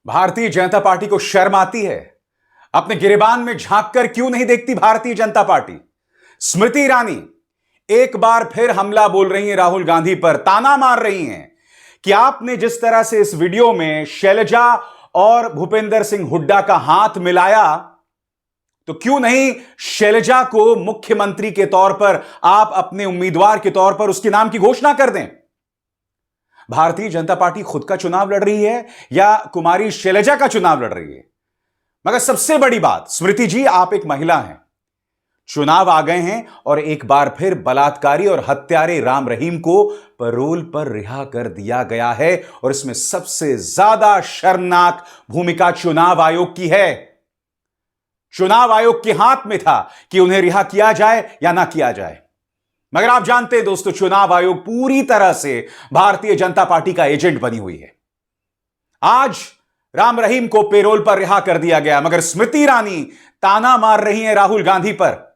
Bharatiya Janata party को शर्म आती है? अपने गिरेबान में झांककर क्यों नहीं देखती भारतीय जनता पार्टी? स्मृति ईरानी एक बार फिर हमला बोल रही हैं राहुल गांधी पर, ताना मार रही हैं कि आपने जिस तरह से इस वीडियो में शैलजा और भूपेंद्र सिंह हुड्डा का हाथ मिलाया, तो क्यों नहीं शैलजा को मुख्यमंत्री के तौर पर आप अपने उम्मीदवार के तौर पर उसके नाम की घोषणा कर दें? भारतीय जनता पार्टी खुद का चुनाव लड़ रही है या कुमारी शैलजा का चुनाव लड़ रही है? मगर सबसे बड़ी बात, स्मृति जी आप एक महिला हैं, चुनाव आ गए हैं और एक बार फिर बलात्कारी और हत्यारे राम रहीम को पैरोल पर रिहा कर दिया गया है। और इसमें सबसे ज्यादा शर्मनाक भूमिका चुनाव आयोग की है। चुनाव आयोग के हाथ में था कि उन्हें रिहा किया जाए या ना किया जाए। मगर आप जानते हैं दोस्तों, चुनाव आयोग पूरी तरह से भारतीय जनता पार्टी का एजेंट बनी हुई है। आज राम रहीम को पैरोल पर रिहा कर दिया गया, मगर स्मृति ईरानी ताना मार रही हैं राहुल गांधी पर।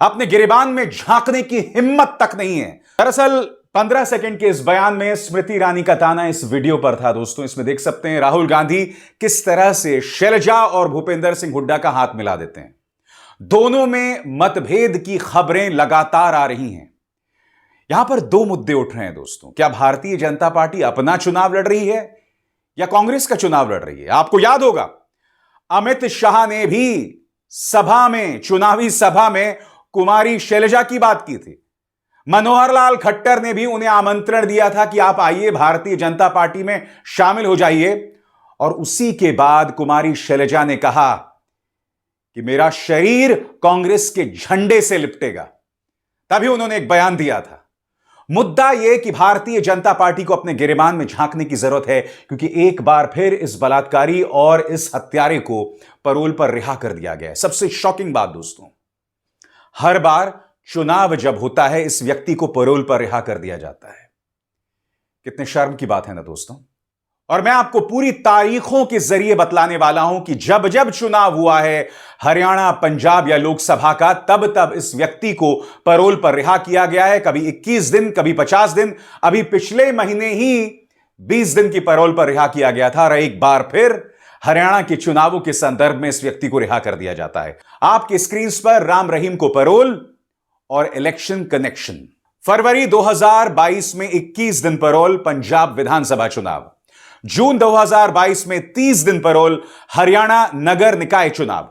अपने गिरेबान में झांकने की हिम्मत तक नहीं है। दरअसल 15 सेकंड के इस बयान में स्मृति ईरानी का ताना इस वीडियो पर था दोस्तों। इसमें देख सकते हैं राहुल गांधी किस तरह से शैलजा और भूपेंद्र सिंह हुड्डा का हाथ मिला देते हैं। दोनों में मतभेद की खबरें लगातार आ रही हैं। यहां पर दो मुद्दे उठ रहे हैं दोस्तों। क्या भारतीय जनता पार्टी अपना चुनाव लड़ रही है या कांग्रेस का चुनाव लड़ रही है? आपको याद होगा अमित शाह ने भी सभा में, चुनावी सभा में कुमारी शैलजा की बात की थी। मनोहर लाल खट्टर ने भी उन्हें आमंत्रण दिया था कि आप आइए, भारतीय जनता पार्टी में शामिल हो जाइए। और उसी के बाद कुमारी शैलजा ने कहा कि मेरा शरीर कांग्रेस के झंडे से लिपटेगा। तभी उन्होंने एक बयान दिया था। मुद्दा यह कि भारतीय जनता पार्टी को अपने गिरेबान में झांकने की जरूरत है, क्योंकि एक बार फिर इस बलात्कारी और इस हत्यारे को पैरोल पर रिहा कर दिया गया है। सबसे शॉकिंग बात दोस्तों, हर बार चुनाव जब होता है इस व्यक्ति को पैरोल पर रिहा कर दिया जाता है। कितने शर्म की बात है ना दोस्तों। और मैं आपको पूरी तारीखों के जरिए बतलाने वाला हूं कि जब जब चुनाव हुआ है हरियाणा, पंजाब या लोकसभा का, तब तब इस व्यक्ति को पैरोल पर रिहा किया गया है। कभी 21 दिन, कभी 50 दिन, अभी पिछले महीने ही 20 दिन की पैरोल पर रिहा किया गया था। और एक बार फिर हरियाणा के चुनावों के संदर्भ में इस व्यक्ति को रिहा कर दिया जाता है। आपके स्क्रीन पर राम रहीम को पैरोल और इलेक्शन कनेक्शन। फरवरी 2022 में 21 दिन पैरोल, पंजाब विधानसभा चुनाव। जून 2022 में 30 दिन पैरोल, हरियाणा नगर निकाय चुनाव।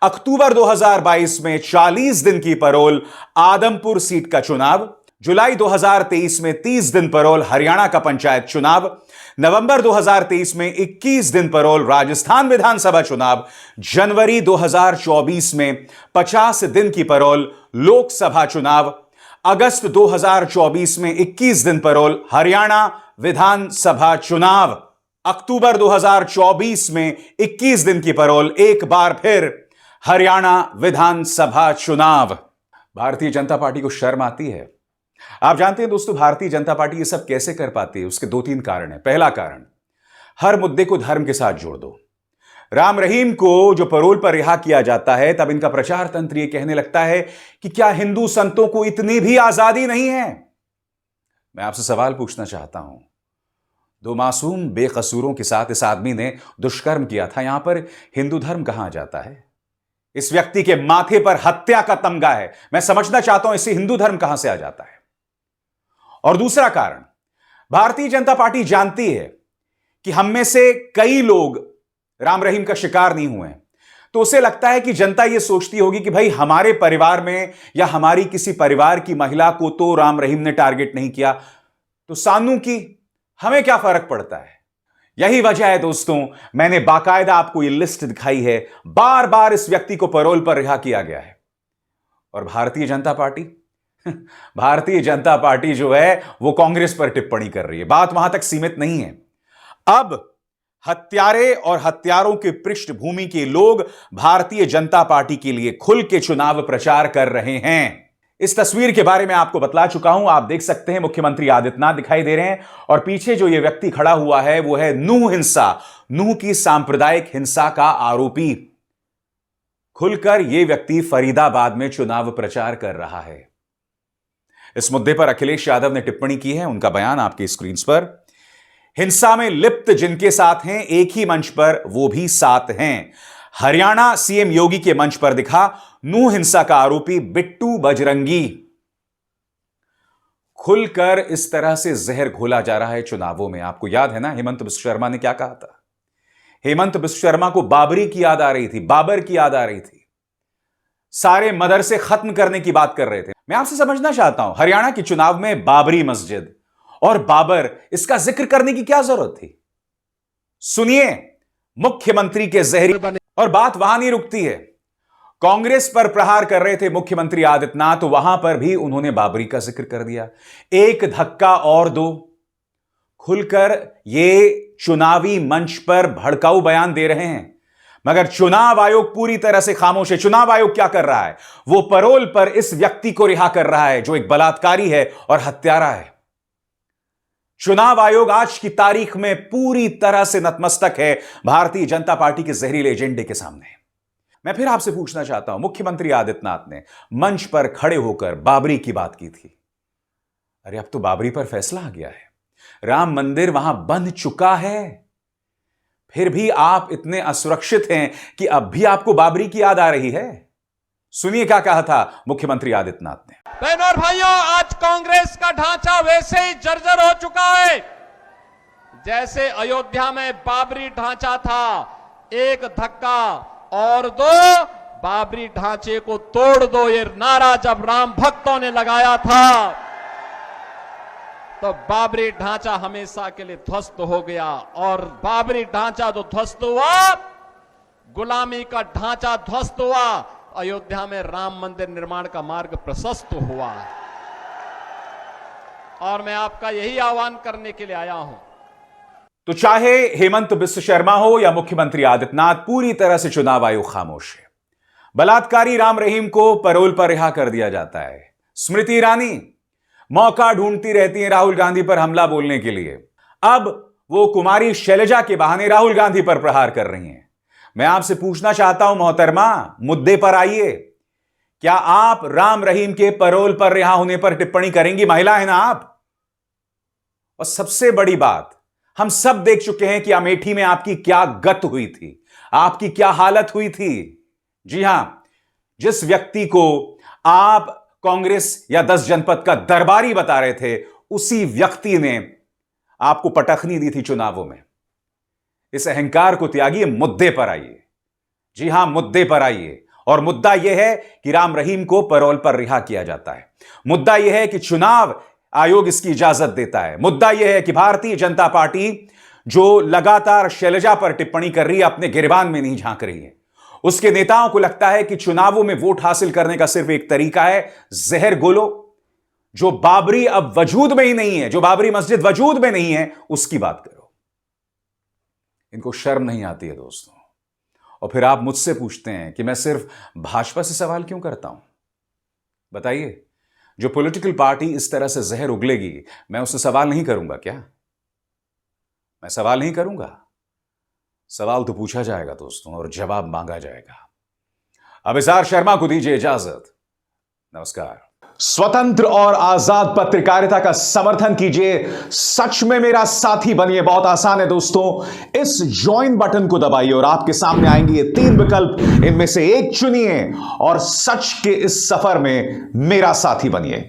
अक्टूबर 2022 में 40 दिन की पैरोल, आदमपुर सीट का चुनाव। जुलाई 2023 में 30 दिन पैरोल, हरियाणा का पंचायत चुनाव। नवंबर 2023 में 21 दिन पैरोल, राजस्थान विधानसभा चुनाव। जनवरी 2024 में 50 दिन की पैरोल, लोकसभा चुनाव। अगस्त 2024 में 21 दिन पैरोल, हरियाणा विधानसभा चुनाव। अक्टूबर 2024 में 21 दिन की पैरोल, एक बार फिर हरियाणा विधानसभा चुनाव। भारतीय जनता पार्टी को शर्म आती है? आप जानते हैं दोस्तों, भारतीय जनता पार्टी ये सब कैसे कर पाती है? उसके 2-3 कारण हैं। पहला कारण, हर मुद्दे को धर्म के साथ जोड़ दो। राम रहीम को जो पैरोल पर रिहा किया जाता है, तब इनका प्रचार तंत्र ये कहने लगता है कि क्या हिंदू संतों को इतनी भी आजादी नहीं है? मैं आपसे सवाल पूछना चाहता हूं, 2 मासूम बेकसूरों के साथ इस आदमी ने दुष्कर्म किया था। यहां पर हिंदू धर्म कहां आ जाता है? इस व्यक्ति के माथे पर हत्या का तमगा है। मैं समझना चाहता हूं इसे हिंदू धर्म कहां से आ जाता है? और दूसरा कारण, भारतीय जनता पार्टी जानती है कि हम में से कई लोग राम रहीम का शिकार नहीं हुए, तो उसे लगता है कि जनता यह सोचती होगी कि भाई हमारे परिवार में या हमारी किसी परिवार की महिला को तो राम रहीम ने टारगेट नहीं किया, तो सानू की हमें क्या फर्क पड़ता है? यही वजह है दोस्तों, मैंने बाकायदा आपको यह लिस्ट दिखाई है। बार बार इस व्यक्ति को पैरोल पर रिहा किया गया है। और भारतीय जनता पार्टी भारतीय जनता पार्टी जो है वो कांग्रेस पर टिप्पणी कर रही है। बात वहां तक सीमित नहीं है। अब हत्यारे और हत्यारों के पृष्ठभूमि के लोग भारतीय जनता पार्टी के लिए खुल के चुनाव प्रचार कर रहे हैं। इस तस्वीर के बारे में आपको बतला चुका हूं। आप देख सकते हैं मुख्यमंत्री आदित्यनाथ दिखाई दे रहे हैं और पीछे जो यह व्यक्ति खड़ा हुआ है वो है नूह हिंसा, नूह की सांप्रदायिक हिंसा का आरोपी। खुलकर यह व्यक्ति फरीदाबाद में चुनाव प्रचार कर रहा है। इस मुद्दे पर अखिलेश यादव ने टिप्पणी की है, उनका बयान आपके स्क्रीन पर। हिंसा में लिप्त जिनके साथ हैं एक ही मंच पर वो भी साथ हैं। हरियाणा सीएम योगी के मंच पर दिखा नूह हिंसा का आरोपी बिट्टू बजरंगी। खुलकर इस तरह से जहर घोला जा रहा है चुनावों में। आपको याद है ना हेमंत बिश्व शर्मा ने क्या कहा था? हेमंत बिश्व शर्मा को बाबरी की याद आ रही थी, बाबर की याद आ रही थी, सारे मदरसे खत्म करने की बात कर रहे थे। मैं आपसे समझना चाहता हूं, हरियाणा के चुनाव में बाबरी मस्जिद और बाबर, इसका जिक्र करने की क्या जरूरत थी? सुनिए मुख्यमंत्री के जहरी, और बात वहां नहीं रुकती है। कांग्रेस पर प्रहार कर रहे थे मुख्यमंत्री आदित्यनाथ, तो वहां पर भी उन्होंने बाबरी का जिक्र कर दिया। एक धक्का और दो। खुलकर ये चुनावी मंच पर भड़काऊ बयान दे रहे हैं, मगर चुनाव आयोग पूरी तरह से खामोश है। चुनाव आयोग क्या कर रहा है? वो पैरोल पर इस व्यक्ति को रिहा कर रहा है जो एक बलात्कारी है और हत्यारा है। चुनाव आयोग आज की तारीख में पूरी तरह से नतमस्तक है भारतीय जनता पार्टी के जहरीले एजेंडे के सामने। मैं फिर आपसे पूछना चाहता हूं, मुख्यमंत्री आदित्यनाथ ने मंच पर खड़े होकर बाबरी की बात की थी। अरे अब तो बाबरी पर फैसला आ गया है, राम मंदिर वहां बन चुका है, फिर भी आप इतने असुरक्षित हैं कि अब भी आपको बाबरी की याद आ रही है। सुनिए क्या कहा था मुख्यमंत्री आदित्यनाथ ने। बहनों और भाइयों, आज कांग्रेस का ढांचा वैसे ही जर्जर हो चुका है जैसे अयोध्या में बाबरी ढांचा था। एक धक्का और दो, बाबरी ढांचे को तोड़ दो, ये नारा जब राम भक्तों ने लगाया था तो बाबरी ढांचा हमेशा के लिए ध्वस्त हो गया। और बाबरी ढांचा जो ध्वस्त हुआ, गुलामी का ढांचा ध्वस्त हुआ, अयोध्या में राम मंदिर निर्माण का मार्ग प्रशस्त हुआ। और मैं आपका यही आह्वान करने के लिए आया हूं। तो चाहे हेमंत बिश्व शर्मा हो या मुख्यमंत्री आदित्यनाथ, पूरी तरह से चुनाव आयोग खामोश है। बलात्कारी राम रहीम को पैरोल पर रिहा कर दिया जाता है। स्मृति ईरानी मौका ढूंढती रहती है राहुल गांधी पर हमला बोलने के लिए। अब वो कुमारी शैलजा के बहाने राहुल गांधी पर प्रहार कर रही हैं। मैं आपसे पूछना चाहता हूं मोहतरमा, मुद्दे पर आइए। क्या आप राम रहीम के पैरोल पर रिहा होने पर टिप्पणी करेंगी? महिला है ना आप। और सबसे बड़ी बात, हम सब देख चुके हैं कि अमेठी में आपकी क्या गत हुई थी, आपकी क्या हालत हुई थी। जी हां, जिस व्यक्ति को आप कांग्रेस या 10 जनपद का दरबारी बता रहे थे, उसी व्यक्ति ने आपको पटखनी दी थी चुनावों में। इस अहंकार को त्यागिए, मुद्दे पर आइए। जी हां, मुद्दे पर आइए। और मुद्दा यह है कि राम रहीम को पैरोल पर रिहा किया जाता है। मुद्दा यह है कि चुनाव आयोग इसकी इजाजत देता है। मुद्दा यह है कि भारतीय जनता पार्टी जो लगातार शैलजा पर टिप्पणी कर रही है, अपने गिरबान में नहीं झांक रही है। उसके नेताओं को लगता है कि चुनावों में वोट हासिल करने का सिर्फ एक तरीका है, जहर घोलो। जो बाबरी अब वजूद में ही नहीं है, जो बाबरी मस्जिद वजूद में नहीं है, उसकी बात करो। इनको शर्म नहीं आती है दोस्तों। और फिर आप मुझसे पूछते हैं कि मैं सिर्फ भाजपा से सवाल क्यों करता हूं। बताइए, जो पॉलिटिकल पार्टी इस तरह से जहर उगलेगी, मैं उससे सवाल नहीं करूंगा क्या? मैं सवाल नहीं करूंगा। सवाल तो पूछा जाएगा दोस्तों, और जवाब मांगा जाएगा। अभिसार शर्मा को दीजिए इजाजत। नमस्कार। स्वतंत्र और आजाद पत्रकारिता का समर्थन कीजिए, सच में मेरा साथी बनिए। बहुत आसान है दोस्तों, इस ज्वाइन बटन को दबाइए और आपके सामने आएंगे ये 3 विकल्प। इनमें से एक चुनिए और सच के इस सफर में मेरा साथी बनिए।